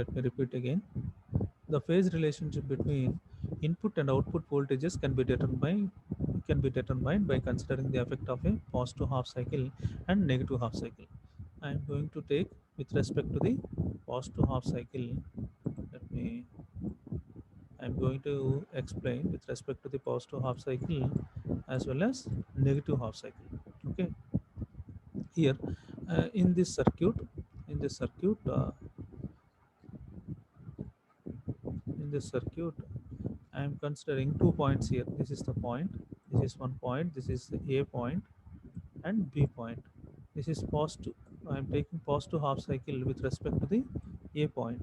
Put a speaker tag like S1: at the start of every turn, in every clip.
S1: let me repeat again. The phase relationship between input and output voltages can be determined by considering the effect of a positive half cycle and negative half cycle. I am going to take with respect to the positive half cycle. Let me. I am going to explain with respect to the positive half cycle as well as negative half cycle. Okay. Here, in this circuit, in this circuit, uh, in this circuit, I am considering 2 points here. This is the point. This is one point. This is the A point and B point. This is positive. I am taking positive half cycle with respect to the A point.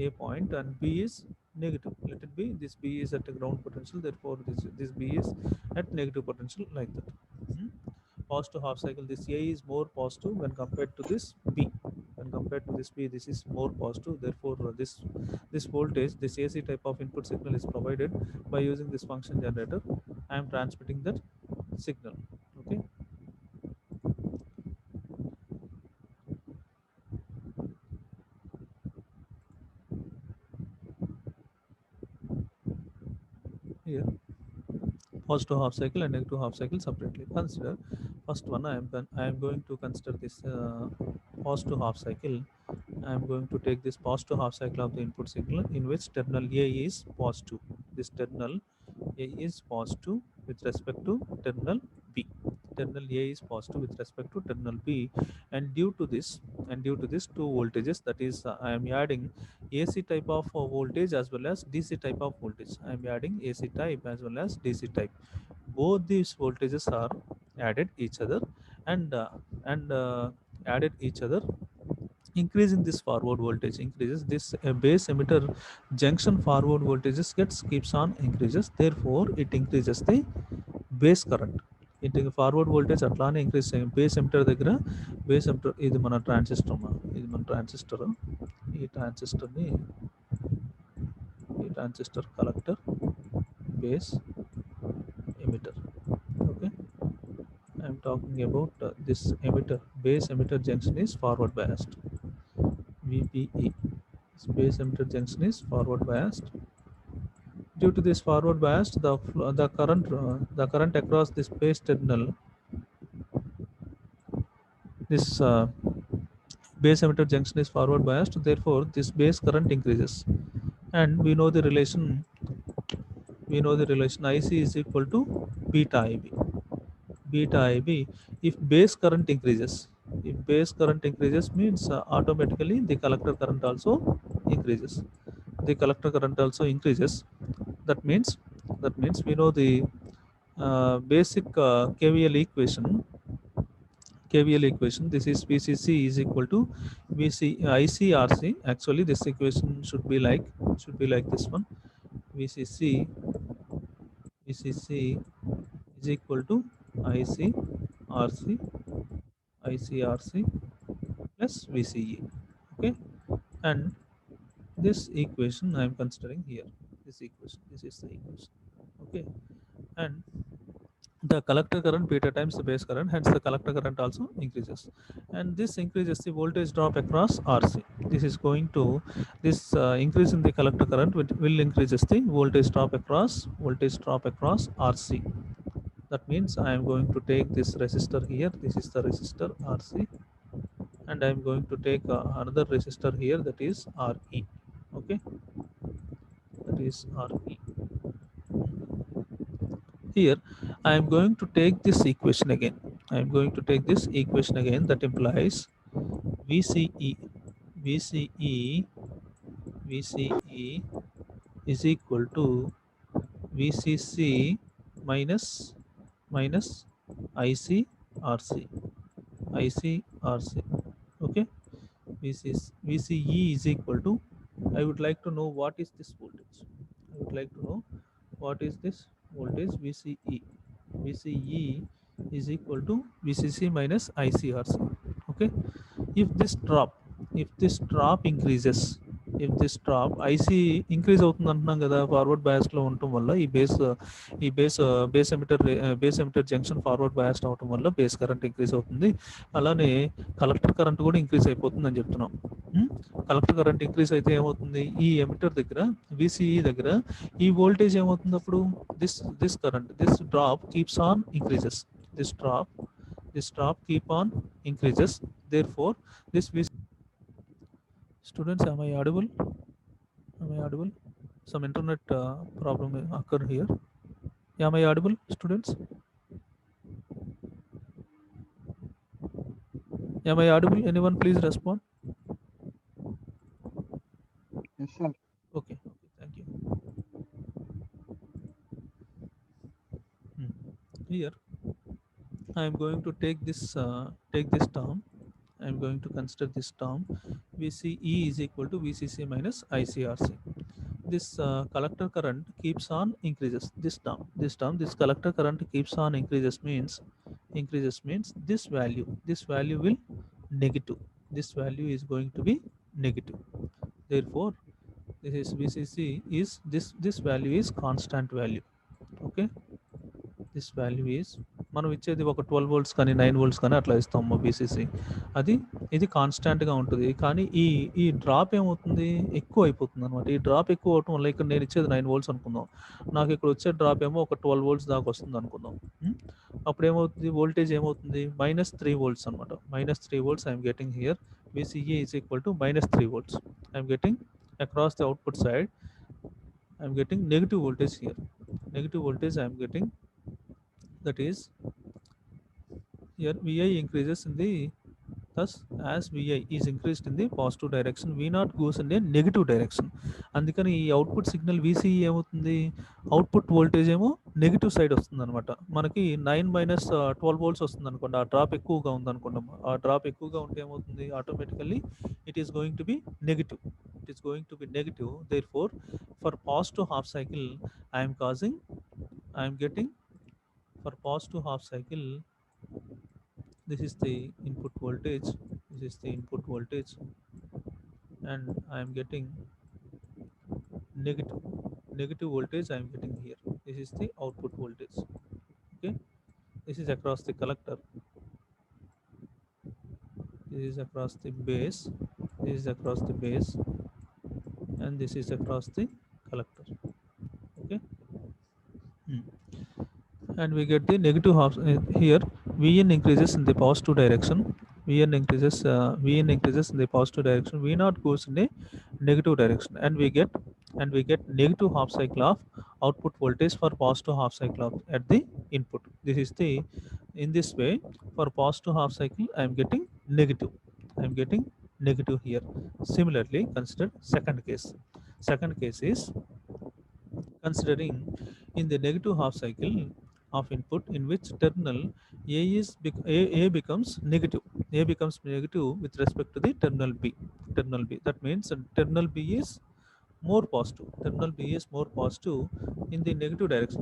S1: A point and B is negative. Let it be. This B is at a ground potential. Therefore, this B is at negative potential like that. Hmm. Positive half cycle. This A is more positive when compared to this B. When compared to this B, this is more positive. Therefore, this voltage, this AC type of input signal is provided by using this function generator. I am transmitting that signal. Okay. Here, positive half cycle and negative half cycle separately. Consider first one. I am going to consider this positive half cycle. I am going to take this positive half cycle of the input signal in which terminal A is positive. This terminal A is positive with respect to terminal B. Terminal A is positive with respect to terminal B, and due to this two voltages, that is, I am adding AC type of voltage as well as DC type of voltage. I am adding AC type as well as DC type. Both these voltages are added each other and added each other, increasing this forward voltage increases this base emitter junction forward voltages keeps on increases, therefore it increases the base current. ఇంటి forward voltage అట్లానే increase base emitter దగ్గర base emitter ఇది మన transistor ఈ ట్రాన్సిస్టర్ని ఈ transistor collector base emitter. Okay, I'm talking about this emitter. Base emitter junction is forward biased. VPE. Base emitter junction is forward biased. Due to this forward bias, the current across this base terminal, this base emitter junction is forward biased. Therefore, this base current increases, and we know the relation. IC is equal to beta IB. Beta IB. If base current increases, means automatically the collector current also increases. The collector current also increases. That means we know the basic KVL equation. This is VCC is equal to ICRC. Actually, this equation should be like this one. VCC is equal to ICRC plus VCE. Okay, and this equation I am considering here. This is the equation. Okay, and the collector current beta times the base current, hence the collector current also increases, and this increases the voltage drop across RC. This increase in the collector current will increases the voltage drop across RC. That means I am going to take this resistor here. This is the resistor RC, and I am going to take another resistor here, that is RE. Okay, that is RE. Here I am going to take this equation again. That implies VCE is equal to VCC minus ICRC. Okay, VCE is equal to, I would like to know what is this voltage. VCE is equal to VCC minus ICRC. Okay, if this drop increases, IC increase అవుతుంది అంటున్నాం కదా, forward bias లో ఉండటం వల్ల ఈ base emitter junction forward bias అవటం వల్ల base current increase అవుతుంది. అలానే కలెక్టర్ కరెంట్ కూడా ఇంక్రీజ్ అయిపోతుంది అని చెప్తున్నాం. కలెక్టర్ కరెంట్ ఇంక్రీజ్ అయితే ఏమవుతుంది, ఈ ఎమిటర్ దగ్గర విసిఈ దగ్గర ఈ వోల్టేజ్ ఏమవుతుంది అప్పుడు, this current, this drop keeps on increases, this drop keep on increases, therefore this VC. Students, am I audible? Some internet problem occur here. Am I audible, students? Am I audible? Anyone please respond.
S2: Yes, sir.
S1: Okay, thank you. Here I am going to take this term. I am going to consider this term VCE is equal to VCC minus ICRC. This collector current keeps on increases. This this collector current keeps on increases means this value will negative. This value is going to be negative. Therefore, this is VCC is this value is constant value. Okay, this value is, మనం ఇచ్చేది ఒక 12 volts కానీ 9 volts కానీ అట్లా ఇస్తాము BCC, ఇది కాన్స్టాంట్గా ఉంటుంది. కానీ ఈ డ్రాప్ ఏమవుతుంది, ఎక్కువ అయిపోతుంది అనమాట. ఈ డ్రాప్ ఎక్కువ అవటం వల్ల, ఇక్కడ నేను ఇచ్చేది 9 వోల్ట్స్ అనుకుందాం, నాకు ఇక్కడ వచ్చే డ్రాప్ ఏమో ఒక 12 వోల్ట్స్ దాకా వస్తుంది అనుకుందాం. అప్పుడు ఏమవుతుంది, వోల్టేజ్ ఏమవుతుంది, -3 వోల్ట్స్ అనమాట. -3 volts I'm getting here. VCE is equal to -3 volts. I'm getting across the output side, I'm getting negative voltage here. Negative voltage I'm getting, that is here Vi increases in the, thus as Vi is increased in the positive direction, V0 goes in a negative direction. అందుకని ఈ output signal VCE ఏమవుతుంది, output voltage ఏమో negative side వస్తుంది అనమాట. మనకి 9 - 12 volts వస్తుంది అనుకోండి, ఆ డ్రాప్ ఎక్కువగా ఉంది అనుకుంటాం. ఆ డ్రాప్ ఎక్కువగా ఉంటే ఏమవుతుంది, automatically it is going to B negative. Therefore, for positive half cycle I am getting, for positive half cycle, this is the input voltage, and I am getting negative voltage I am getting here. This is the output voltage. Okay, this is across the collector, this is across the base, and this is across the collector. Okay, and we get the negative half here. Vn increases in the positive direction, Vn increases in the positive direction, V0 goes in a negative direction, and we get negative half cycle of output voltage for positive half cycle of at the input. This is the, in this way, for positive half cycle I am getting negative, here. Similarly, consider second case. Is considering in the negative half cycle of input, in which terminal A becomes negative, with respect to the terminal B. That means terminal B is more positive. In the negative direction.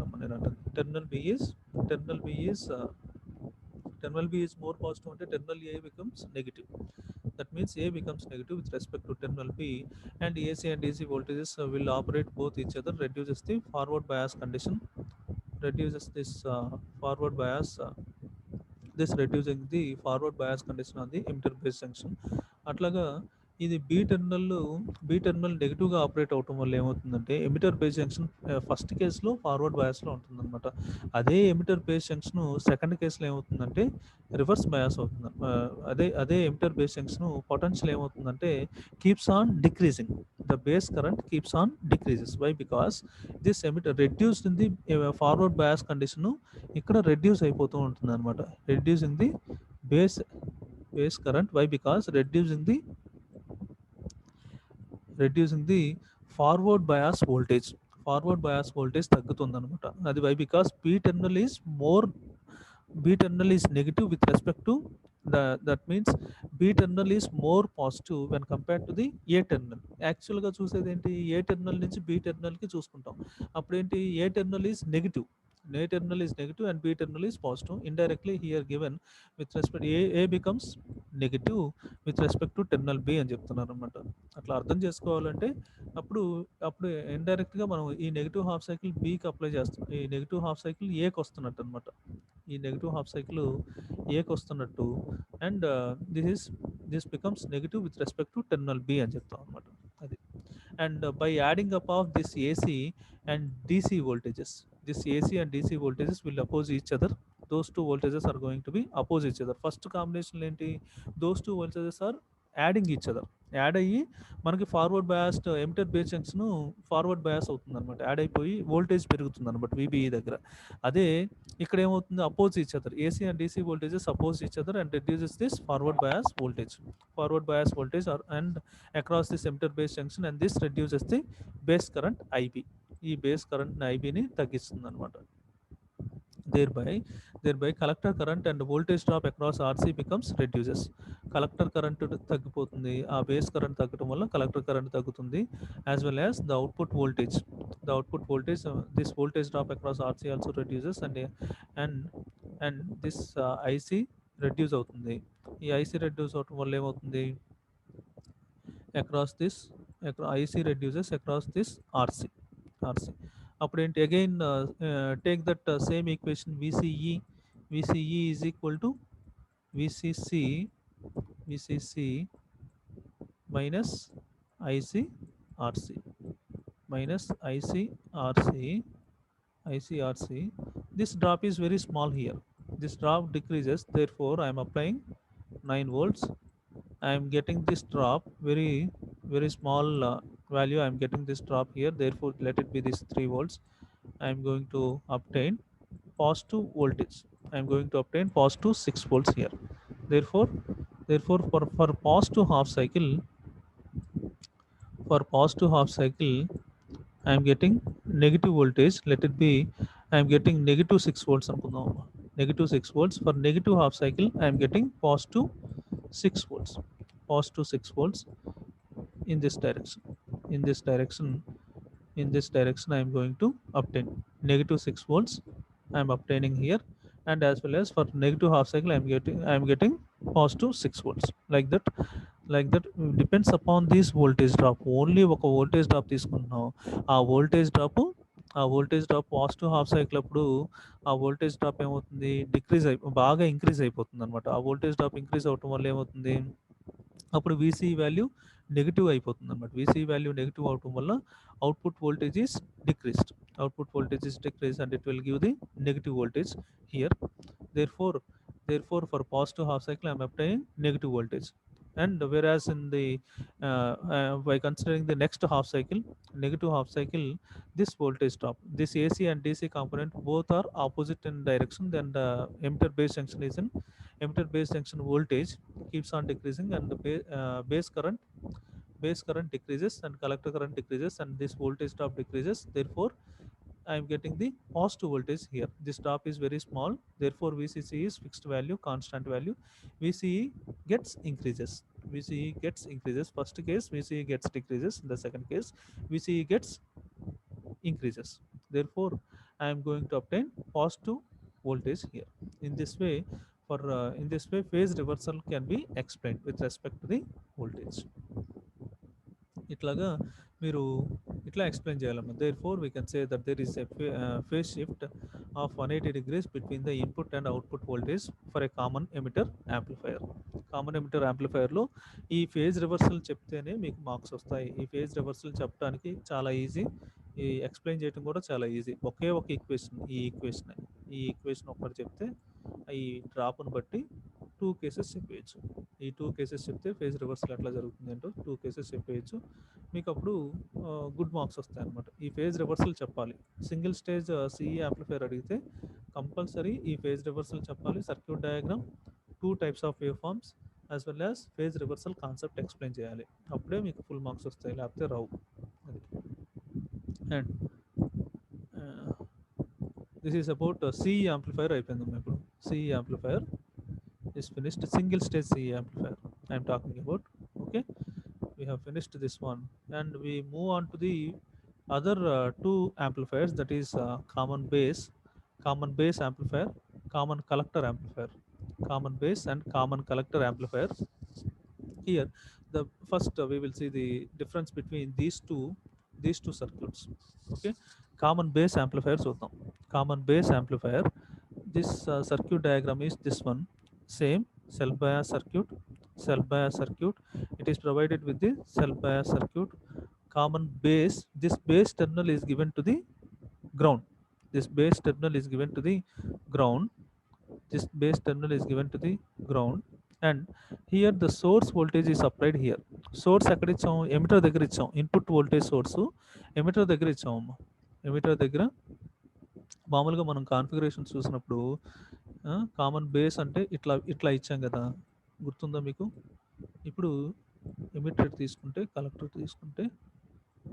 S1: Terminal B is more positive, and terminal A becomes negative. That means A becomes negative with respect to terminal B, and AC and DC voltages will operate both each other, reduces the forward bias condition, reducing the forward bias condition on the emitter base junction. అట్లాగా ఇది B terminal నెగిటివ్గా operate అవటం వల్ల ఏమవుతుందంటే, emitter base junction first కేసులో forward బయాస్లో ఉంటుందన్నమాట. అదే emitter base junction second కేసులో ఏమవుతుందంటే రివర్స్ బయాస్ అవుతుంది. అదే ఎమిటర్ బేస్ జంక్షన్ పొటెన్షియల్ ఏమవుతుందంటే keeps on decreasing, the base current keeps on decreases. Why? Because this emitter reduced in the forward bias condition ఇక్కడ reduce అయిపోతూ ఉంటుంది అనమాట. Reducing the base current. Why? Because reducing the forward bias voltage తగ్గుతుంది అనమాట. అది why? Because B terminal is negative with respect to that means B terminal is more positive when compared to the A terminal. యాక్చువల్గా చూసేది ఏంటి, A terminal నుంచి B terminal కి చూసుకుంటాం. అప్పుడు ఏంటి, A terminal is negative and B terminal is positive. Indirectly here given with respect A becomes negative with respect to terminal B అని చెప్తున్నారు అనమాట. అట్లా అర్థం చేసుకోవాలంటే అప్పుడు ఇండైరెక్ట్గా మనం ఈ నెగిటివ్ హాఫ్ సైకిల్ Bకి అప్లై చేస్తాం, ఈ నెగిటివ్ హాఫ్ సైకిల్ Aకి వస్తున్నట్టు అనమాట. ఈ నెగిటివ్ హాఫ్ సైకిల్ ఏకి వస్తున్నట్టు, and this becomes negative with respect to terminal B అని చెప్తాం అనమాట. అది. And by adding up of this AC and DC voltages, this AC and DC voltages will oppose each other. Those two voltages are going to be oppose each other. First combination ఏంటి, those two voltages are adding each other. Add అయ్యి మనకి forward biased emitter base junction forward bias అవుతుంది అనమాట, add అయిపోయి voltage పెరుగుతుంది అనమాట VBE దగ్గర. అదే ఇక్కడ ఏమవుతుంది, oppose each other, AC and DC voltages oppose each other and reduces this forward bias voltage. Forward bias voltage are and across this emitter base junction, and this reduces the base current IB. ఈ base current IBని తగ్గిస్తుంది అనమాట. thereby collector current and voltage drop across RC becomes reduces. Collector current తగ్గిపోతుంది, ఆ base current తగ్గడం వల్ల collector current తగ్గుతుంది. As well as the output voltage, this voltage drop across RC also reduces, and and this IC reduce అవుతుంది. ఈ IC reduce అవటం వల్ల ఏమవుతుంది, across this IC reduces across this RC. అప్పుడు ఏంటి, again take that same equation, VCE is equal to VCC minus ICRC minus ICRC. This drop is very small here. This drop decreases, therefore I am applying 9 volts. I am getting this drop very small value. I am getting this drop here, therefore let it be this 3 volts. I am going to obtain positive voltage. I am going to obtain positive 6 volts here. Therefore for positive half cycle, I am getting negative voltage. Let it be, I am getting negative 6 volts అనుకుందాం. Negative 6 volts. For negative half cycle, I am getting positive 6 volts. Positive 6 volts in this direction. In this direction, I am going to obtain negative 6 volts. I am obtaining here, and as well as for negative half cycle, I am getting positive 6 volts. Like that depends upon this voltage drop. Only ఒక voltage drop తీసుకుంటున్నాం, ఆ voltage drop positive half cycle అప్పుడు ఆ voltage drop ఏమవుతుంది, బాగా increase అయిపోతుంది అనమాట. ఆ వోల్టేజ్ డ్రాప్ ఇంక్రీజ్ అవటం వల్ల ఏమవుతుంది, అప్పుడు VCE వాల్యూ నెగిటివ్ అయిపోతుంది అనమాట. VCE వాల్యూ నెగిటివ్ అవటం వల్ల output voltage is decreased. And it will give the negative voltage here. Therefore for positive half cycle, I am obtaining negative voltage. And whereas in the by considering the next half cycle, negative half cycle, this voltage drop, this AC and DC component both are opposite in direction, then the emitter base junction voltage keeps on decreasing, and the base current decreases, and collector current decreases, and this voltage drop decreases. Therefore I am getting the positive voltage here. This drop is very small, therefore VCC is fixed value, constant value. VCE gets increases. First case VCE gets decreases, in the second case VCE gets increases. Therefore I am going to obtain positive voltage here. In this way phase reversal can be explained with respect to the voltage. ఇట్లాగా మీరు ఇట్లా explain చేయాలన్నమాట. Therefore we can say that there is a phase shift of 180 degrees between the input and output voltage for a common emitter amplifier. Common emitter ఆంప్లిఫైయర్లో ఈ phase reversal చెప్తేనే మీకు marks వస్తాయి. ఈ ఫేజ్ రివర్సల్ చెప్పడానికి చాలా easy, ఈ explain చేయడం కూడా చాలా ఈజీ. ఒకే ఒక ఈక్వేషన్, ఈ ఈక్వేషన్ ఒక్కటి చెప్తే ఈ డ్రాప్ను బట్టి 2 కేసెస్ చెప్పేయచ్చు. ఈ 2 కేసెస్ చెప్తే ఫేజ్ రివర్సల్ ఎట్లా జరుగుతుంది ఏంటో 2 కేసెస్ చెప్పేయచ్చు. మీకు అప్పుడు గుడ్ మార్క్స్ వస్తాయి అనమాట. ఈ ఫేజ్ రివర్సల్ చెప్పాలి. సింగిల్ స్టేజ్ CE యాంప్లిఫైయర్ అడిగితే కంపల్సరీ ఈ ఫేజ్ రివర్సల్ చెప్పాలి. Circuit diagram, 2 types of wave forms, as well as phase reversal concept explain చేయాలి. అప్పుడే మీకు ఫుల్ మార్క్స్ వస్తాయి, లేకపోతే రావు. అది. And this is about CE amplifier అయిపోయిందమ్మా. ఇప్పుడు CE amplifier is finished. Single stage CE amplifier I am talking about. Okay, we have finished this one, and we move on to the other 2 amplifiers, that is common base amplifier, common collector amplifier. Common base and common collector amplifier. Here the first we will see the difference between these two circuits. Okay, common base amplifier చూద్దాం. Common base amplifier, this circuit diagram is this one. Same self bias circuit, self bias circuit. It is provided with the self bias circuit. Common base, this base terminal is given to the ground. This base terminal is given to the ground. This base terminal is given to the ground, and here the source voltage is applied here. Source ఎక్కడ ఇచ్చాం, emitter దగ్గర ఇచ్చాం. Input voltage source emitter దగ్గర ఇచ్చాం అమ్మ. Emitter దగ్గర మామూలుగా మనం కాన్ఫిగరేషన్ చూసినప్పుడు కామన్ బేస్ అంటే ఇట్లా ఇట్లా ఇచ్చాం కదా, గుర్తుందా మీకు? ఇప్పుడు ఎమిటర్ తీసుకుంటే, కలెక్టర్ తీసుకుంటే,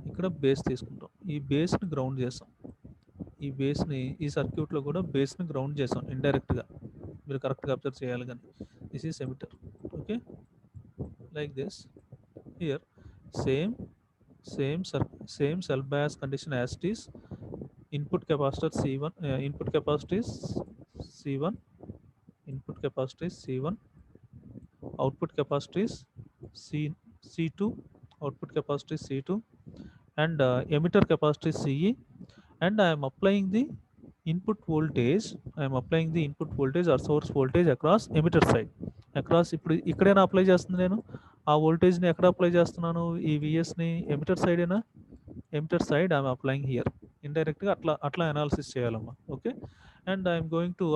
S1: ఇక్కడ బేస్ తీసుకుంటాం. ఈ బేస్ని గ్రౌండ్ చేస్తాం. ఈ బేస్ని ఈ సర్క్యూట్లో కూడా బేస్ని గ్రౌండ్ చేస్తాం ఇండైరెక్ట్గా. మీరు కరెక్ట్గా అబ్జర్వ్ చేయాలి. కానీ this is emitter. Okay, like this. Here same self bias condition as it is. Input capacitor C1, input capacitor is C1, input capacitor is C1, output capacitor is C2, output capacitor is C2, and emitter capacitor is CE, and I am applying the input voltage, or source voltage across emitter side. Across ఇప్పుడు ఇక్కడైనా apply చేస్తుంది నేను ఆ వోల్టేజ్ని ఎక్కడ apply చేస్తున్నాను, ఈ విఎస్ని ఎమిటర్ సైడ్ అయినా, emitter side I'm applying here. ఇండైరెక్ట్గా అట్లా అనాలిసిస్ చేయాలమ్మా. Okay, and I'm going to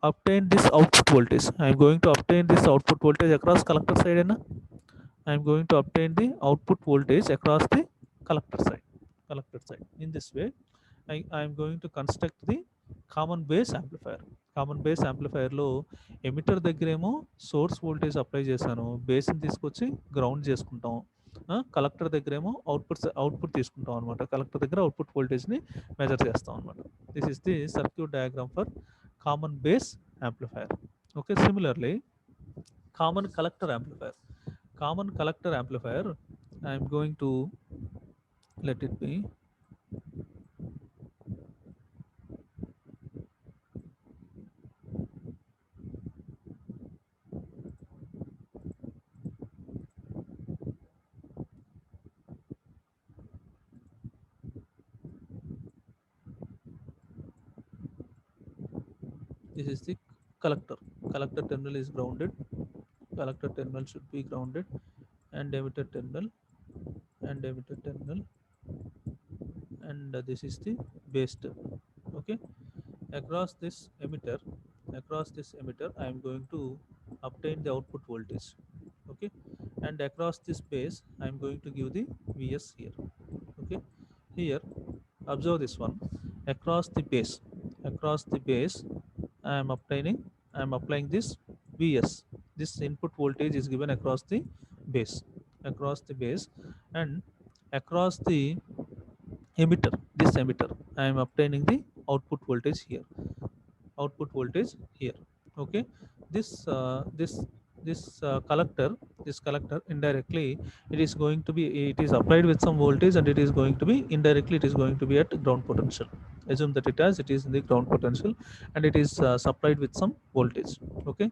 S1: obtain this output voltage. I'm going to obtain this output voltage across collector side అయినా. I'm going to obtain the output voltage across the collector side. In this way I am going to construct the common base amplifier. Common base యాంప్లిఫైయర్లో emitter దగ్గరేమో source voltage apply చేశాను, బేస్ని తీసుకొచ్చి ground చేసుకుంటాం. Collector దగ్గరేమో output తీసుకుంటాం అనమాట. Collector దగ్గర output వోల్టేజ్ని మెజర్ చేస్తాం అనమాట. This is the circuit diagram for common base amplifier. Okay, similarly common collector amplifier, I am going to let it be this is the collector terminal is grounded. Collector terminal should be grounded, and emitter terminal, and this is the base terminal. Okay, across this emitter I am going to obtain the output voltage. Okay, and across this base I am going to give the Vs here. Okay, here observe this one. Across the base I am applying this Vs. This input voltage is given across the base, and across the emitter, I am obtaining the output voltage here. Okay, this collector indirectly it is applied with some voltage, and it is going to be indirectly it is going to be at ground potential. Assume that it is in the ground potential, and it is supplied with some voltage. Okay,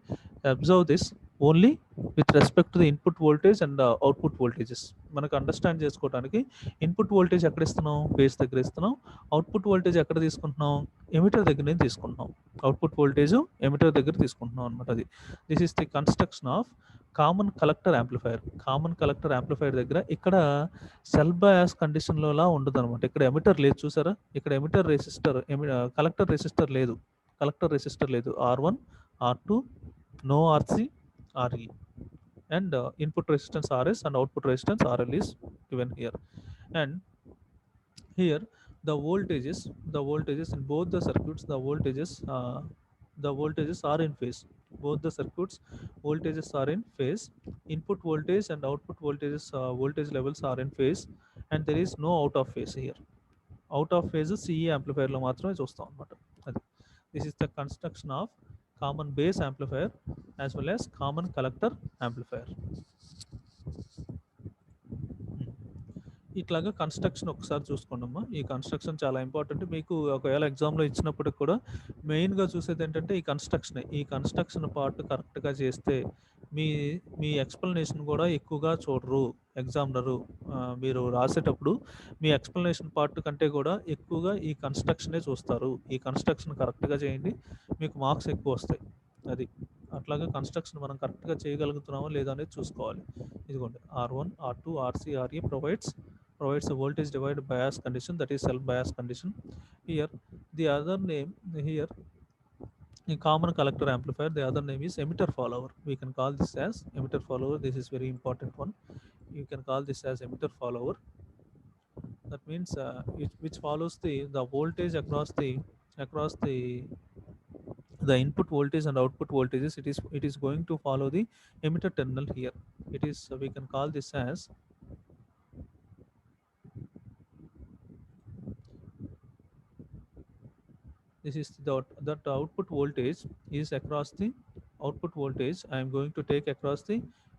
S1: observe this only with respect to the input voltage and output voltages. మనకు understand చేసుకోవడానికి input voltage ఎక్కడ ఇస్తున్నాం, base దగ్గర ఇస్తున్నాం. Output voltage ఎక్కడ తీసుకుంటున్నాం, emitter దగ్గర నుంచి తీసుకుంటున్నాం. అవుట్పుట్ వోల్టేజ్ ఎమిటర్ దగ్గర తీసుకుంటున్నాం అనమాట. అది this is the construction of common collector amplifier దగ్గర ఇక్కడ సెల్ఫ్ బయాస్ కండిషన్లోలా ఉండదు అనమాట. ఇక్కడ ఎమిటర్ లేదు, చూసారా? ఇక్కడ ఎమిటర్ రెసిస్టర్, కలెక్టర్ రెసిస్టర్ లేదు. R1 R2 no RC RE, and input resistance RS and output resistance RL is given here. And here the voltages in both the circuits, the voltages are in phase. Both the circuits voltages are in phase. Input voltage and output voltages voltage levels are in phase, and there is no out of phase here. Out of phase CE amplifier లో మాత్రమే చూస్తాం అన్నమాట. అది this is the construction of common base amplifier as well as common collector amplifier. ఇట్లాగా construction ఒకసారి చూసుకోండమ్మా. ఈ construction చాలా important. మీకు ఒకవేళ ఎగ్జామ్లో ఇచ్చినప్పటికి కూడా మెయిన్గా చూసేది ఏంటంటే ఈ కన్స్ట్రక్షన్ పార్ట్ కరెక్ట్గా చేస్తే మీ మీ ఎక్స్ప్లెనేషన్ కూడా ఎక్కువగా చూడరు ఎగ్జామినరు. మీరు రాసేటప్పుడు మీ ఎక్స్ప్లెనేషన్ పార్ట్ కంటే కూడా ఎక్కువగా ఈ కన్స్ట్రక్షనే చూస్తారు. ఈ కన్స్ట్రక్షన్ కరెక్ట్గా చేయండి, మీకు మార్క్స్ ఎక్కువ వస్తాయి. అది అట్లాగే కన్స్ట్రక్షన్ మనం కరెక్ట్గా చేయగలుగుతున్నామో లేదా అనేది చూసుకోవాలి. ఇదిగోండి R1, R2, RC, RE provides a voltage divided bias condition, that is self bias condition. Here the other name, here in common collector amplifier, the other name is emitter follower. We can call this as emitter follower. This is very important one. You can call this as emitter follower. That means which follows the voltage across the input voltage and output voltages. It is going to follow the emitter terminal here. It is we can call this as, this is that output voltage is across the output voltage I am going to take across the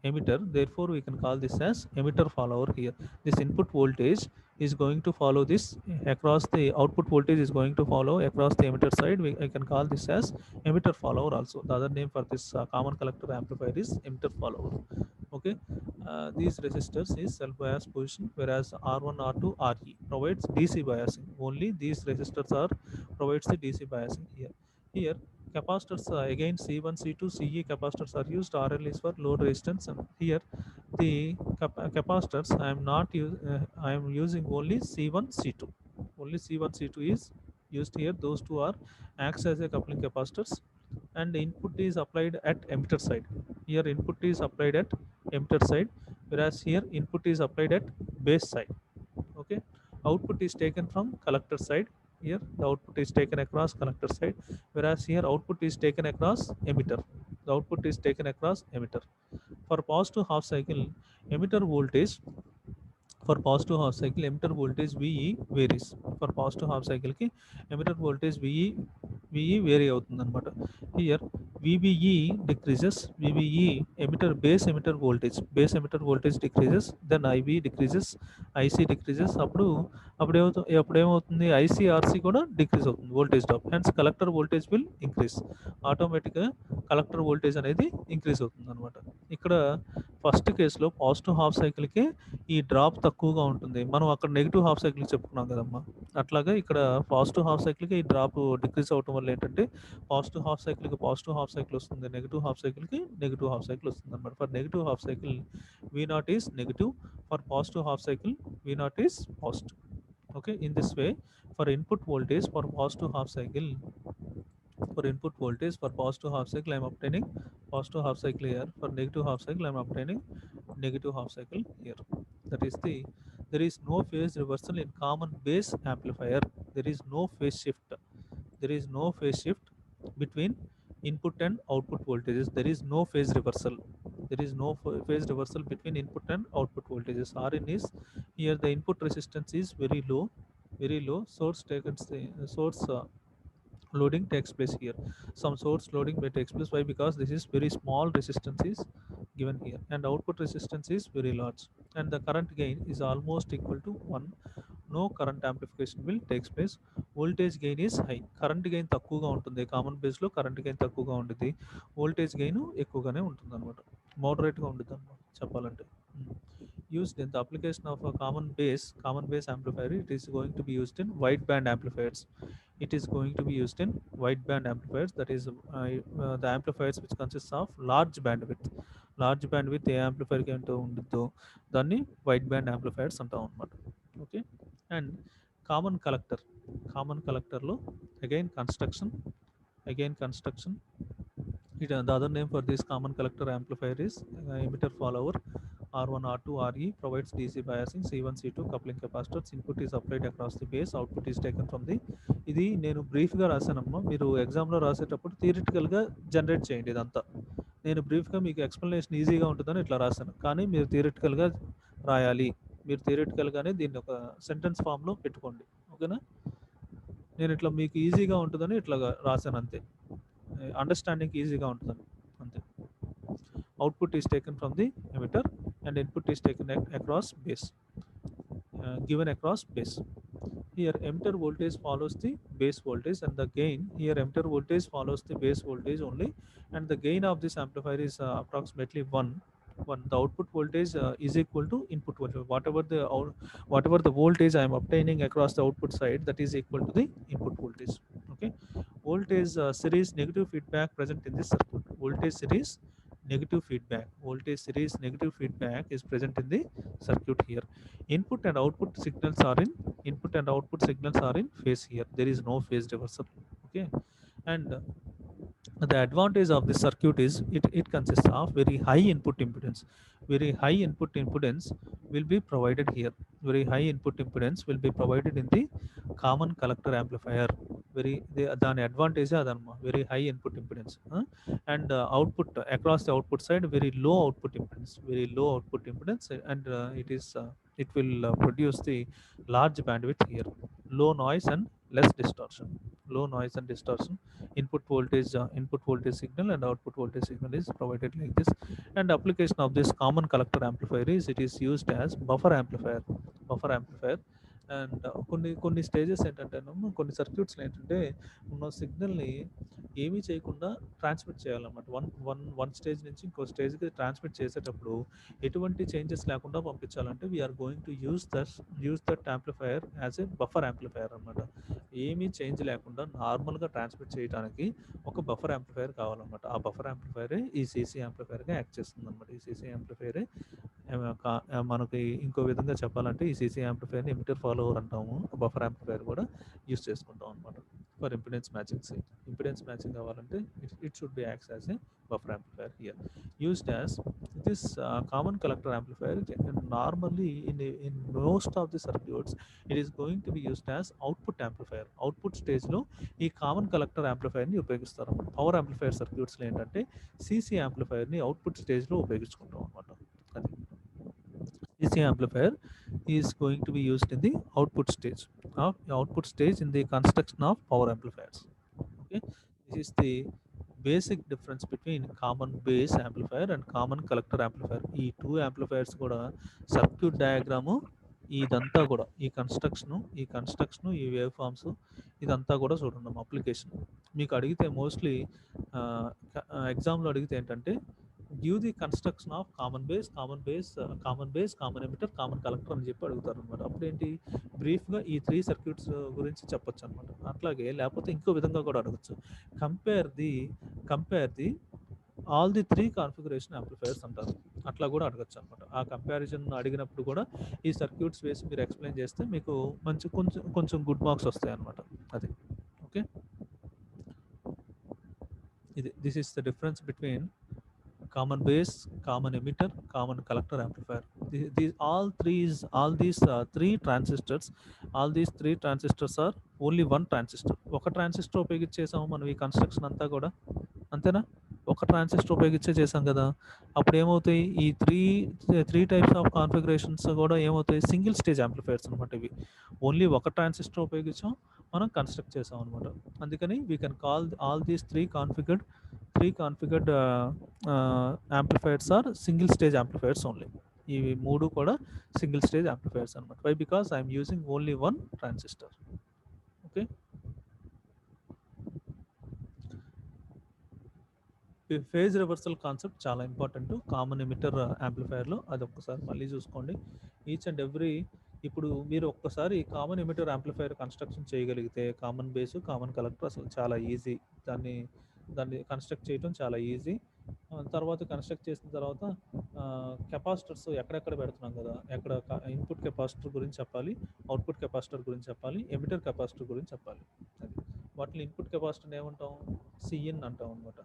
S1: emitter. Therefore we can call this as emitter follower here. This input voltage is going to follow this across the output voltage is going to follow across the emitter side. I can call this as emitter follower also. The other name for this common collector amplifier is emitter follower. Okay. These resistors is self bias position, whereas R1, R2, RE provides DC biasing. Only these resistors are provides the DC biasing here. Here capacitors, again C1, C2, CE capacitors are used. RL is for load resistance, and here the capacitors I am using only C1, C2. Only C1, C2 is used here. Those two are acts as a coupling capacitors, and input is applied at emitter side. Here input is applied at emitter side, whereas here input is applied at base side. Okay. Output is taken from collector side. Here the output is taken across collector side, whereas here output is taken across emitter. The output is taken across emitter. For positive half cycle, emitter voltage, for positive half cycle emitter voltage VE varies. For positive half cycle ki emitter voltage VE vary అవుతుంది అనమాట. Here VBE decreases. VBE emitter base emitter voltage decreases, then IB decreases, IC decreases. అప్పుడు ఏమవుతుంది, ICRC కూడా decrease అవుతుంది, voltage drop. Hence collector voltage will increase. ఆటోమేటిక్గా collector voltage అనేది increase అవుతుంది అనమాట. ఇక్కడ ఫస్ట్ కేసులో పాజిటివ్ హాఫ్ సైకిల్కి ఈ డ్రాప్ తక్కువగా ఉంటుంది. మనం అక్కడ నెగిటివ్ హాఫ్ సైకిల్ చెప్పుకున్నాం కదమ్మా. అట్లాగా ఇక్కడ పాజిటివ్ హాఫ్ సైకిల్కి ఈ డ్రాప్ డిక్రీజ్ అవటం వల్ల ఏంటంటే పాజిటివ్ హాఫ్ సైకిల్కి పాజిటివ్ హాఫ్ సైకిల్ వస్తుంది, నెగిటివ్ హాఫ్ సైకిల్కి నెగిటివ్ హాఫ్ సైకిల్ వస్తుంది అనమాట. For negative half cycle V0 is negative. For positive half cycle V0 is positive. Okay. In this way, for input voltage for positive half cycle, for positive half cycle I am obtaining positive half cycle here. For negative half cycle I am obtaining negative half cycle here. That is there is no phase reversal in common base amplifier. There is no phase shift. There is no phase shift between input and output voltages. There is no phase reversal. There is no phase reversal between input and output voltages. Rin is here, the input resistance is very low, very low. Source takes the source loading takes place here. Some source loading may takes place. Why? Because this is very small resistance is given here, and output resistance is very large, and the current gain is almost equal to 1. No current amplification will takes place. Voltage gain is high. Current gain తక్కువగా ఉంటుంది. Common బేస్లో current gain తక్కువగా ఉంటుంది, voltage gain ఎక్కువగానే ఉంటుంది అనమాట. మోడరేట్గా ఉంటుంది అనమాట చెప్పాలంటే. Used in the application of a common base amplifier, it is going to be used in wideband amplifiers. It is going to be used in wideband amplifiers, that is the amplifiers which consists of large bandwidth A amplifier ఏంటో ఉంటుందో దాన్ని wide band amplifiers అంటాం అనమాట. Okay. And common కలెక్టర్లో again construction. The other name for this common collector amplifier is emitter follower. R1, R2, RE provides DC biasing. C1, C2 coupling capacitors. Input is applied across the base. Output is taken from the. ఇది నేను బ్రీఫ్గా రాశానమ్మా. మీరు ఎగ్జామ్లో రాసేటప్పుడు థియరిటికల్గా generate చేయండి ఇదంతా. నేను బ్రీఫ్గా మీకు ఎక్స్ప్లెనేషన్ ఈజీగా ఉంటుందని ఇట్లా రాశాను, కానీ మీరు థియరిటికల్గా రాయాలి. మీరు థియరిటికల్గానే దీన్ని ఒక సెంటెన్స్ ఫామ్లో పెట్టుకోండి. ఓకేనా. నేను ఇట్లా మీకు ఈజీగా ఉంటుందని ఇట్లా రాశాను అంతే, అండర్స్టాండింగ్ ఈజీగా ఉంటుందని అంతే. Output is taken from the emitter and input is taken across base. given across base. Here emitter voltage follows the base voltage, and the gain here emitter voltage follows the base voltage only, and the gain of this amplifier is approximately 1. The output voltage is equal to input voltage. Whatever the voltage I am obtaining across the output side, that is equal to the input voltage. Okay. Voltage series negative feedback present in this circuit. Voltage series negative feedback is present in the circuit here. Input and output signals are in phase here. There is no phase reversal. Okay. And the advantage of this circuit is it consists of very high input impedance. Very high input impedance will be provided here. Very high input impedance will be provided in the common collector amplifier. దాని advantage అదనమాట, very high input impedance. And output across the output side very low output impedance, and it will produce the large bandwidth here. Low noise and less distortion. Input voltage signal and output voltage signal is provided like this. And application of this common collector amplifier is it is used as buffer amplifier. And కొన్ని stages ఏంటంటే, కొన్ని సర్క్యూట్స్లో ఏంటంటే ఉన్న సిగ్నల్ని ఏమీ చేయకుండా transmit చేయాలన్నమాట. One stage నుంచి ఇంకో స్టేజ్కి ట్రాన్స్మిట్ చేసేటప్పుడు ఎటువంటి చేంజెస్ లేకుండా పంపించాలంటే we're going to use that amplifier as a buffer amplifier అనమాట. ఏమీ చేంజ్ లేకుండా నార్మల్గా ట్రాన్స్మిట్ చేయడానికి ఒక బఫర్ యాంప్లిఫైయర్ కావాలన్నమాట. ఆ బఫర్ యాంప్లిఫైరే ఈ సీసీ యాంప్లిఫైర్గా యాక్ట్ చేస్తుంది అనమాట. ఈ సీసీ యాంప్లిఫైరే మనకి ఇంకో విధంగా చెప్పాలంటే ఈ సీసీ యాంప్లిఫైర్ని ఎమిటర్ ఫాలోవర్ అంటాము. బఫర్ యాంప్లిఫైర్ కూడా యూస్ చేసుకుంటాం అనమాట for impedance matching. Impedance matching కావాలంటే it should be acts as a buffer amplifier here. Used as this common collector amplifier normally in most of the circuits it is going to be used as output amplifier. Output స్టేజ్లో ఈ common collector యాంప్లిఫైర్ని ఉపయోగిస్తారు. Power amplifier సర్క్యూట్స్లో ఏంటంటే CC యాంప్లిఫైర్ని output స్టేజ్లో ఉపయోగించుకుంటాం అనమాట. అది DC amplifier is going to be used in the output stage in the construction of power amplifiers. Okay, this is the basic difference between common base amplifier and common collector amplifier. ఈ two amplifiers కూడా circuit diagram ఇదంతా కూడా ఈ construction ఈ wave forms ఇదంతా కూడా చూడండి application. మీకు అడిగితే మోస్ట్లీ ఎగ్జామ్లో అడిగితే ఏంటంటే give the construction of common base, common emitter, common collector అని చెప్పి అడుగుతారు అనమాట. అప్పుడు ఏంటి బ్రీఫ్గా ఈ 3 సర్క్యూట్స్ గురించి చెప్పొచ్చు అనమాట. అట్లాగే లేకపోతే ఇంకో విధంగా కూడా అడగచ్చు, compare the all the 3 configuration amplifiers అంటారు. అట్లా కూడా అడగచ్చు అనమాట. ఆ కంపారిజన్ అడిగినప్పుడు కూడా ఈ సర్క్యూట్స్ వేసి మీరు ఎక్స్ప్లెయిన్ చేస్తే మీకు కొంచెం గుడ్ మార్క్స్ వస్తాయి అనమాట. అది okay. This is the difference between common base, common emitter, common collector amplifier. These 3 transistors are only one transistor. ఒక ట్రాన్సిస్టర్ ఉపయోగించేసాము మనం ఈ కన్స్ట్రక్షన్ అంతా కూడా, అంతేనా? ఒక ట్రాన్సిస్టర్ ఉపయోగించే చేసాం కదా. అప్పుడు ఏమవుతాయి ఈ త్రీ టైప్స్ ఆఫ్ కాన్ఫిగరేషన్స్ కూడా ఏమవుతాయి, సింగిల్ స్టేజ్ యాంప్లిఫైర్స్ అనమాట. ఇవి ఓన్లీ ఒక ట్రాన్సిస్టర్ ఉపయోగించాం మనం కన్స్ట్రక్ట్ చేసాం అనమాట. అందుకని we can call all these three configured amplifiers are single stage amplifiers only. ఇవి మూడు కూడా సింగిల్ స్టేజ్ యాంప్లిఫైర్స్ అనమాట. Why? Because I'm using only one transistor. Okay. Phase reversal concept చాలా ఇంపార్టెంట్ కామన్ ఎమిటర్ యాంప్లిఫైర్లో. అది ఒక్కసారి మళ్ళీ చూసుకోండి. ఈచ్ అండ్ ఎవ్రీ ఇప్పుడు మీరు ఒక్కసారి కామన్ ఎమిటర్ యాంప్లిఫైర్ కన్స్ట్రక్షన్ చేయగలిగితే కామన్ బేసు, కామన్ కలెక్టర్ అసలు చాలా ఈజీ. దాన్ని కన్స్ట్రక్ట్ చేయడం చాలా ఈజీ. తర్వాత కన్స్ట్రక్ట్ చేసిన తర్వాత కెపాసిటర్స్ ఎక్కడెక్కడ పెడుతున్నాం కదా, ఎక్కడ ఇన్పుట్ కెపాసిటర్ గురించి చెప్పాలి, అవుట్పుట్ కెపాసిటర్ గురించి చెప్పాలి, ఎమిటర్ కెపాసిటర్ గురించి చెప్పాలి. అది వాటిని ఇన్పుట్ కెపాసిటర్ని ఏమంటాం, సిఎన్ అంటాం అనమాట.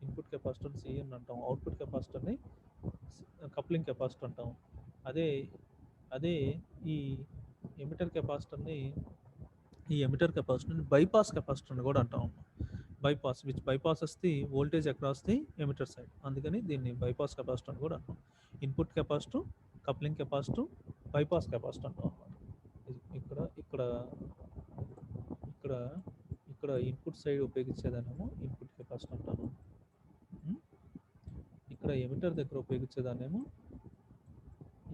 S1: ఇన్పుట్ కెపాసిటర్ని సిఎన్ అంటాం, అవుట్పుట్ కెపాసిటర్ని కప్లింగ్ కెపాసిటర్ అంటాం. అదే ఈ ఎమిటర్ కెపాసిటర్ని బైపాస్ కెపాసిటర్ అని కూడా అంటాం. bypass which bypasses the voltage across the emitter side. అందుకని దీన్ని బైపాస్ కెపాసిటర్ అని కూడా అంటాం. Input capacitor, coupling capacitor, bypass capacitor అంటాం అన్నమాట. ఇక్కడ ఇన్పుట్ సైడ్ ఉపయోగించేదానేమో ఇన్పుట్ కెపాసిటర్ అంటాను. ఇక్కడ ఎమిటర్ దగ్గర ఉపయోగించేదాన్నేమో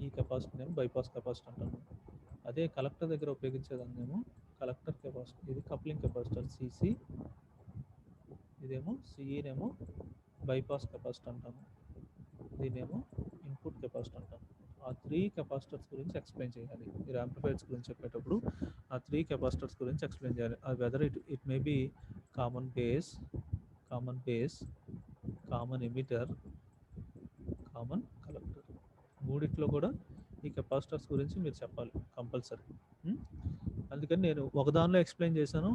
S1: ఈ కెపాసిటర్ ఏమో బైపాస్ కెపాసిటర్ అంటాను. అదే కలెక్టర్ దగ్గర ఉపయోగించేదాన్నేమో కలెక్టర్ కెపాసిటర్, ఇది కప్లింగ్ కెపాసిటర్ సిసి, ఇదేమో సిఈనేమో బైపాస్ కెపాసిటర్ అంటాము, దీనేమో ఇన్పుట్ కెపాసిటర్ అంటాము. ఆ త్రీ కెపాసిటర్స్ గురించి ఎక్స్ప్లెయిన్ చేయాలి మీరు యాంప్లిఫైర్స్ గురించి చెప్పేటప్పుడు. ఆ త్రీ కెపాసిటర్స్ గురించి ఎక్స్ప్లెయిన్ చేయాలి. Whether it may be common base, common base, common emitter, common collector. మూడిట్లో కూడా ఈ కెపాసిటర్స్ గురించి మీరు చెప్పాలి కంపల్సరీ. అందుకని నేను ఒక దానిలో ఎక్స్ప్లెయిన్ చేశాను.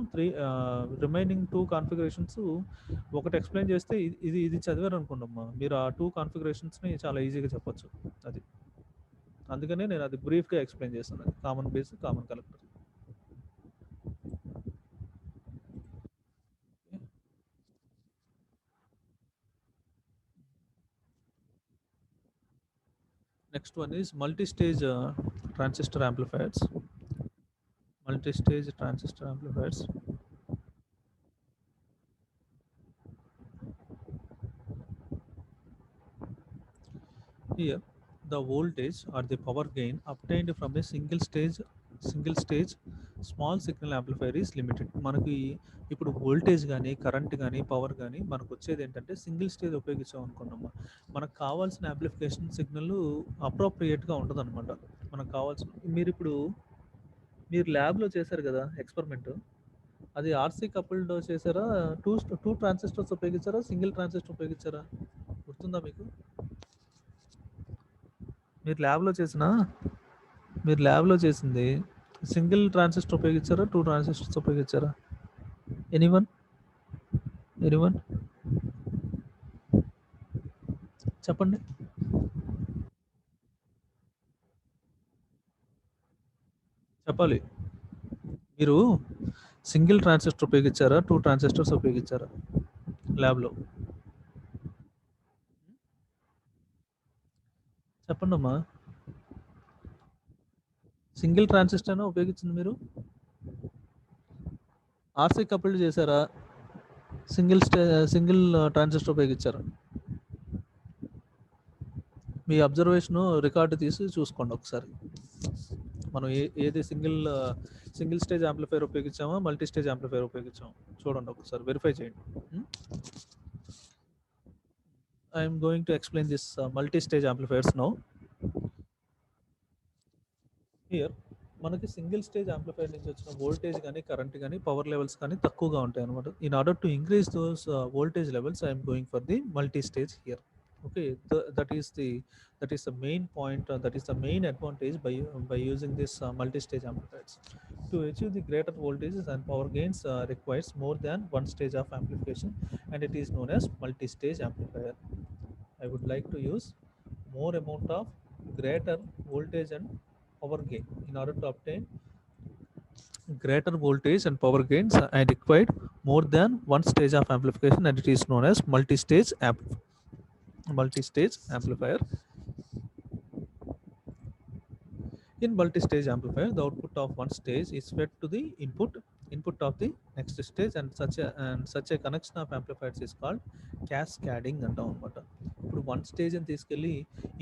S1: రిమైనింగ్ టూ కాన్ఫిగరేషన్స్ ఒకటి ఎక్స్ప్లెయిన్ చేస్తే ఇది చదివారు అనుకోండమ్మా, మీరు ఆ టూ కాన్ఫిగరేషన్స్ని చాలా ఈజీగా చెప్పొచ్చు. అది అందుకనే నేను అది బ్రీఫ్గా ఎక్స్ప్లెయిన్ చేస్తాను. అది common base, common collector. Next one is multi-stage transistor amplifiers. Multi-stage transistor amplifiers. Here, the voltage or the power gain obtained from a single stage small signal amplifier is limited. మనకి ఇప్పుడు voltage కానీ current కానీ power కానీ మనకు వచ్చేది ఏంటంటే single stage ఉపయోగించాం అనుకున్నాము, మనకు కావాల్సిన యాంప్లిఫికేషన్ సిగ్నల్ అప్రోప్రియేట్గా ఉండదు అనమాట. మనకు కావాల్సిన మీరు ల్యాబ్లో చేశారు కదా ఎక్స్పెరిమెంట్, అది ఆర్సీ కపుల్డ్ చేశారా, టూ టూ ట్రాన్సిస్టర్స్ ఉపయోగించారా, సింగిల్ ట్రాన్సిస్టర్ ఉపయోగించారా, గుర్తుందా మీకు? మీరు ల్యాబ్లో చేసిన మీరు ల్యాబ్లో చేసింది సింగిల్ ట్రాన్సిస్టర్ ఉపయోగించారా, టూ ట్రాన్సిస్టర్స్ ఉపయోగించారా? ఎనీవన్ ఎనీవన్ చెప్పండి. చెప్పాలి. మీరు సింగిల్ ట్రాన్సిస్టర్ ఉపయోగించారా, టూ ట్రాన్సిస్టర్స్ ఉపయోగించారా ల్యాబ్లో? చెప్పండి అమ్మా. సింగిల్ ట్రాన్సిస్టర్నే ఉపయోగించింది మీరు? ఆర్సీ కపుల్డ్ చేశారా, సింగిల్ ట్రాన్సిస్టర్ ఉపయోగించారా? మీ అబ్జర్వేషను రికార్డు తీసి చూసుకోండి ఒకసారి. మనం ఏది సింగిల్ స్టేజ్ యాంప్లిఫైర్ ఉపయోగించామా, మల్టీ స్టేజ్ యాంప్లిఫైర్ ఉపయోగించామా చూడండి ఒకసారి, వెరిఫై చేయండి. I'm going to explain this multi stage amplifiers now. Here మనకి సింగిల్ స్టేజ్ యాంప్లిఫైర్ నుంచి వచ్చిన వోల్టేజ్ కానీ కరెంట్ కానీ పవర్ లెవెల్స్ కానీ తక్కువగా ఉంటాయి అనమాట. In order to increase those voltage levels I'm going for the multi stage here. Okay, that is the main point, that is the main advantage by using this multi-stage amplifiers. To achieve the greater voltages and power gains requires more than one stage of amplification, and it is known as multi-stage amplifier. I would like to use more amount of greater voltage and power gain. In order to obtain greater voltage and power gains, I required more than one stage of amplification, and it is known as multi-stage amplifier. In multi-stage amplifier, the output of one stage is fed to the input of the next stage, and such a connection of amplifiers is called cascading అంటాం అనమాట. ఇప్పుడు one stage అని తీసుకెళ్ళి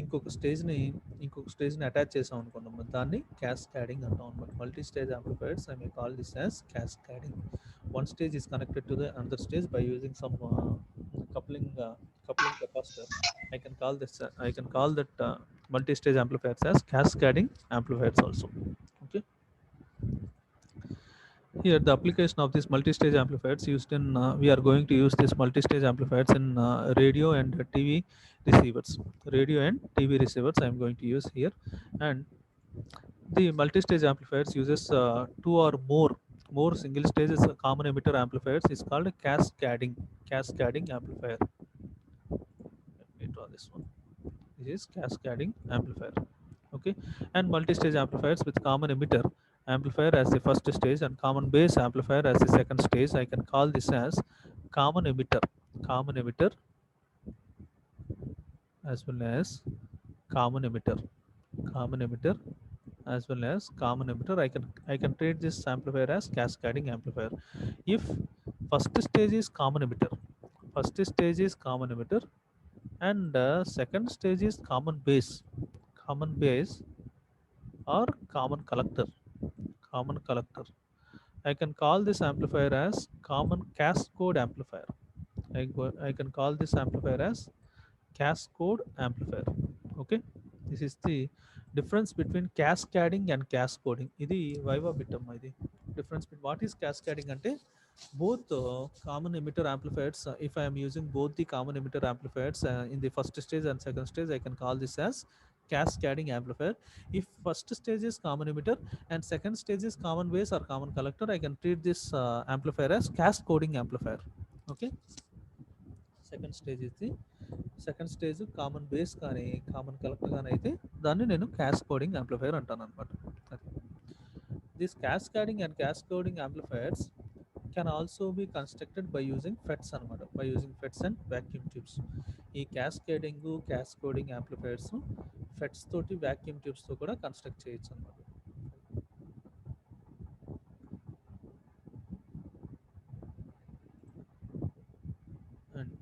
S1: ఇంకొక స్టేజ్ని attach చేసాం అనుకున్నాం, దాన్ని cascading అంటాం అనమాట. Multi stage amplifiers I may call this as cascading. One stage is connected to the another stage by using some coupling capacitor. I can call that multi-stage amplifiers as cascading amplifiers also. Okay. Here the application of these multi-stage amplifiers used in we are going to use these multi-stage amplifiers in radio and TV receivers. Radio and TV receivers I am going to use here, and the multi-stage amplifiers uses two or more single stages common emitter amplifiers is called a cascading amplifier. Let me draw this one. This is cascading amplifier. Okay, and multi-stage amplifiers with common emitter amplifier as the first stage and common base amplifier as the second stage, I can call this as common emitter as well as common emitter as well as common emitter. I can treat this amplifier as cascading amplifier. If first stage is common emitter and second stage is common base, or common collector. Common collector. I can call this amplifier as common cascode amplifier. I can call this amplifier as cascode amplifier. Okay, this is the difference between cascading and cascoding. Idi viva bitam idi difference between what is cascading ante both common emitter amplifiers. If I am using both the common emitter amplifiers in the first stage and second stage, I can call this as cascading amplifier. If first stage is common emitter and second stage is common base or common collector, I can treat this amplifier as cascoding amplifier. Okay, second stage is the second stage common base కానీ common collector కానీ అయితే దాన్ని నేను cascoding amplifier అంటాను అనమాట. అది this cascading and cascoding amplifiers can also be constructed by using FETs అనమాట, by using FETs and vacuum tubes. ఈ క్యాస్కేడింగ్ క్యాస్కోడింగ్ యాంప్లిఫైర్స్ ఫెట్స్ తోటి వ్యాక్యూమ్ ట్యూబ్స్తో కూడా కన్స్ట్రక్ట్ చేయొచ్చు అనమాట. And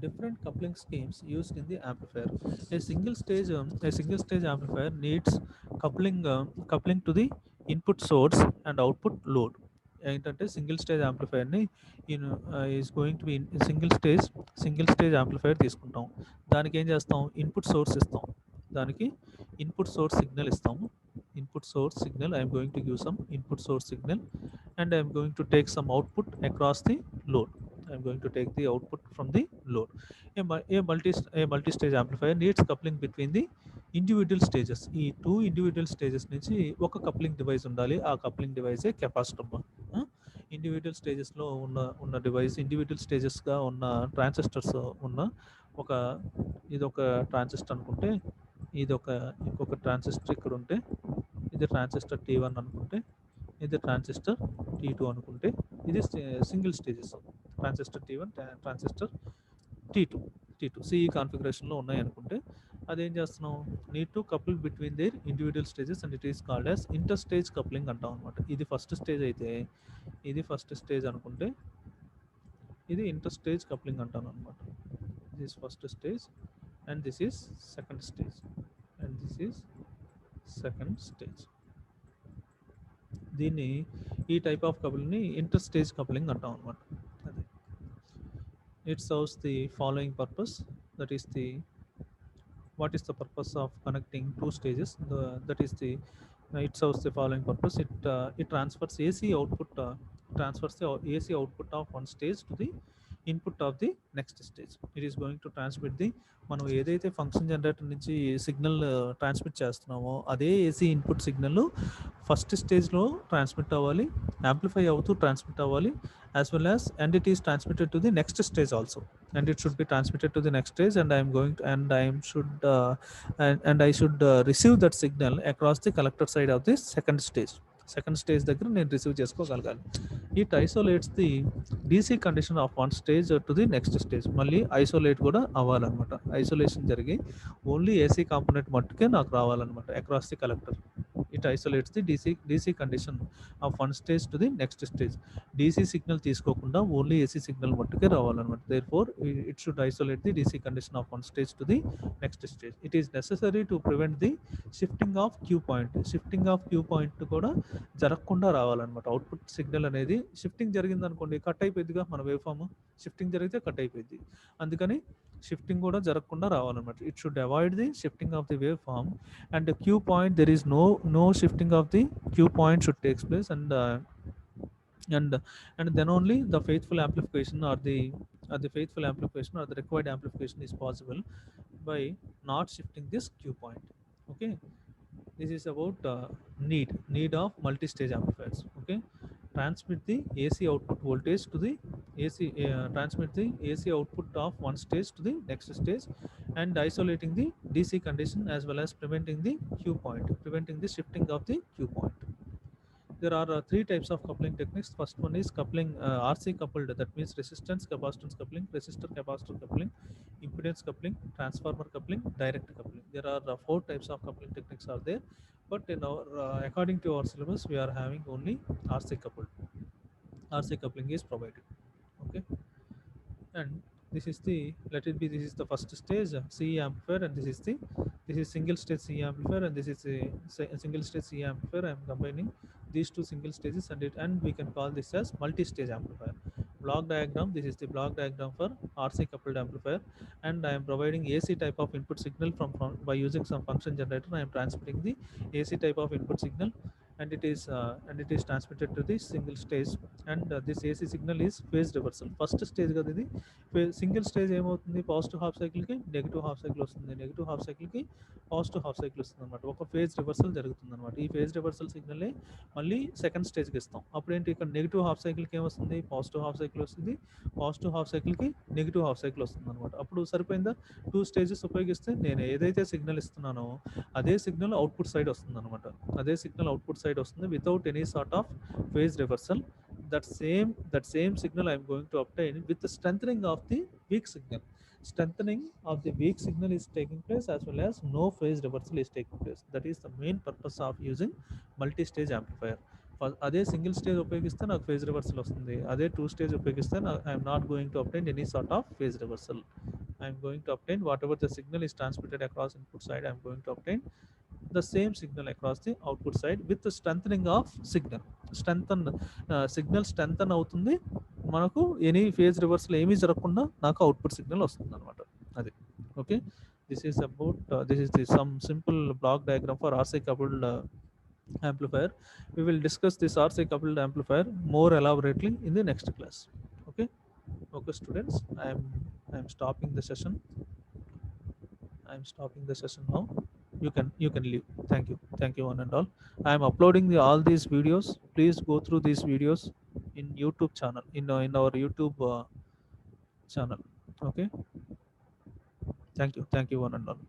S1: different coupling schemes used in the amplifier. A single stage amplifier needs coupling to the input source and output load. ఏంటంటే single stage యాంప్లిఫైర్ని is going to be single stage amplifier తీసుకుంటాం. దానికి ఏం చేస్తాం, input source ఇస్తాం, దానికి input source signal ఇస్తాము. Input source signal I'm going to give some input source signal and I'm going to take some output across the load. I'm going to take the output from the load. A multi-stage amplifier needs coupling between the individual stages. ఈ two individual stages నుంచి ఒక coupling device ఉండాలి. ఆ coupling డివైసే capacitor. Individual స్టేజెస్లో ఉన్న device, individual స్టేజెస్గా ఉన్న transistors ఉన్న ఒక ఇదొక ట్రాన్సిస్టర్ అనుకుంటే, ఇంకొక ట్రాన్సిస్టర్ ఇక్కడ ఉంటే, ఇది ట్రాన్సిస్టర్ T1 అనుకుంటే, ఇది ట్రాన్సిస్టర్ T2 అనుకుంటే, ఇది single stages. Transistor T1, transistor T2 CE కాన్ఫిగరేషన్లో ఉన్నాయి అనుకుంటే, అదేం చేస్తున్నాం, need to couple between their individual stages and it is called as inter stage coupling అంటాం అనమాట. ఇది ఫస్ట్ స్టేజ్ అయితే, ఇది ఫస్ట్ స్టేజ్ అనుకుంటే, ఇది ఇంటర్ స్టేజ్ కప్లింగ్ అంటాను అనమాట. This first stage and this is second stage and this is second stage. దీన్ని ఈ టైప్ ఆఫ్ కపుల్ని ఇంటర్ స్టేజ్ కపులింగ్ అంటాం అనమాట. అది it serves the following purpose. That is the what is the purpose of connecting two stages. It serves the following purpose. It transfers AC output, transfers the AC output of one stage to the input of the next stage. It is going to transmit the, మనం ఏదైతే function generator నుంచి signal transmit చేస్తున్నామో అదే AC input signal first స్టేజ్లో transmit అవ్వాలి, amplify అవుతూ transmit అవ్వాలి, as well as, and it is transmitted to the next stage also, and it should be transmitted to the next stage, and I am going to, and I should receive that signal across the collector side of this second stage దగ్గర నేను receive చేసుకోగలగాలి. It isolates the DC condition of one stage to the next stage. మళ్ళీ isolate కూడా అవ్వాలన్నమాట. Isolation జరిగి only AC component మట్టుకే నాకు రావాలన్నమాట across the collector. It isolates the DC condition of one stage to the next stage. DC signal తీసుకోకుండా only AC signal మట్టుకే రావాలన్నమాట. Therefore it should isolate the DC condition of one stage to the next stage. It is necessary to prevent the shifting of Q point. Shifting of Q point కూడా జరగకుండా రావాలన్నమాట. Output signal అనేది shifting జరిగింది అనుకోండి, cut అయిపోయిందిగా మన waveform. Shifting జరిగితే cut అయిపోయింది, అందుకని షిఫ్టింగ్ కూడా జరగకుండా రావాలన్నమాట. It should avoid the shifting of the waveform and Q point. There is no shifting of the Q point should takes place, and then only the faithful amplification or the required amplification is possible by not shifting this cue point. Okay, this is about need of multi-stage amplifiers. Okay, transmit the AC output voltage to the transmit the AC output of one stage to the next stage, and isolating the DC condition as well as preventing the cue point, preventing the shifting of the cue point. There are three types of coupling techniques. First one is coupling, RC coupled, that means resistance capacitance coupling, resistor capacitor coupling, impedance coupling, transformer coupling, direct coupling. There are four types of coupling techniques are there, but in our according to our syllabus we are having only RC coupled. RC coupling is provided. Okay, and this is the, let it be, this is the first stage CE amplifier, and this is single stage CE amplifier, and this is a single stage CE amplifier. I am combining these two single stages, and we can call this as multi-stage amplifier. Block diagram, this is the block diagram for RC coupled amplifier, and I am providing AC type of input signal from by using some function generator. I am transmitting the AC type of input signal, and it is transmitted to the single stage, and this AC signal is phase reversal. First stage కదా ఇది, single stage ఏమవుతుంది, positive half సైకిల్కి negative half cycle వస్తుంది, negative half సైకిల్కి positive half cycle వస్తుంది అనమాట. ఒక phase reversal జరుగుతుంది అనమాట. ఈ ఫేజ్ రివర్సల్ సిగ్నల్ని మళ్ళీ సెకండ్ స్టేజ్కి ఇస్తాం. అప్పుడు ఏంటి, ఇక్కడ నెగిటివ్ హాఫ్ సైకిల్కి ఏమొస్తుంది, పాజిటివ్ హాఫ్ సైకిల్ వస్తుంది, పాజిటివ్ హాఫ్ సైకిల్కి నెగిటివ్ హాఫ్ సైకిల్ వస్తుంది అనమాట. అప్పుడు సరిపోయిందా, టూ స్టేజెస్ ఉపయోగిస్తే నేను ఏదైతే సిగ్నల్ ఇస్తున్నానో అదే సిగ్నల్ అవుట్పుట్ సైడ్ వస్తుంది అనమాట. అదే సిగ్నల్ అవుట్పుట్ సైడ్ వస్తుంది without any sort of phase reversal. That same signal I am going to obtain with the strengthening of the weak signal. Strengthening of the weak signal is taking place, as well as no phase reversal is taking place. That is the main purpose of using multi-stage amplifier. అదే single stage ఉపయోగిస్తే నాకు phase reversal వస్తుంది, అదే two stage ఉపయోగిస్తే I'm not going to obtain any sort of phase reversal. I'm going to obtain what ever the signal is transmitted across input side, I'm going to obtain the same signal across the output side with the strengthening of signal. Signal strengthen అవుతుంది, మనకు any phase reversal ఏమీ జరగకుండా నాకు output signal వస్తుంది అనమాట. అది okay. This is about this is the some simple block diagram for RC coupled amplifier. We will discuss this RC coupled amplifier more elaborately in the next class. Okay. Okay students, I am stopping the session. I am stopping the session now. You can leave. Thank you one and all. I am uploading all these videos. Please go through these videos in YouTube channel, in our YouTube channel. Okay. Thank you one and all.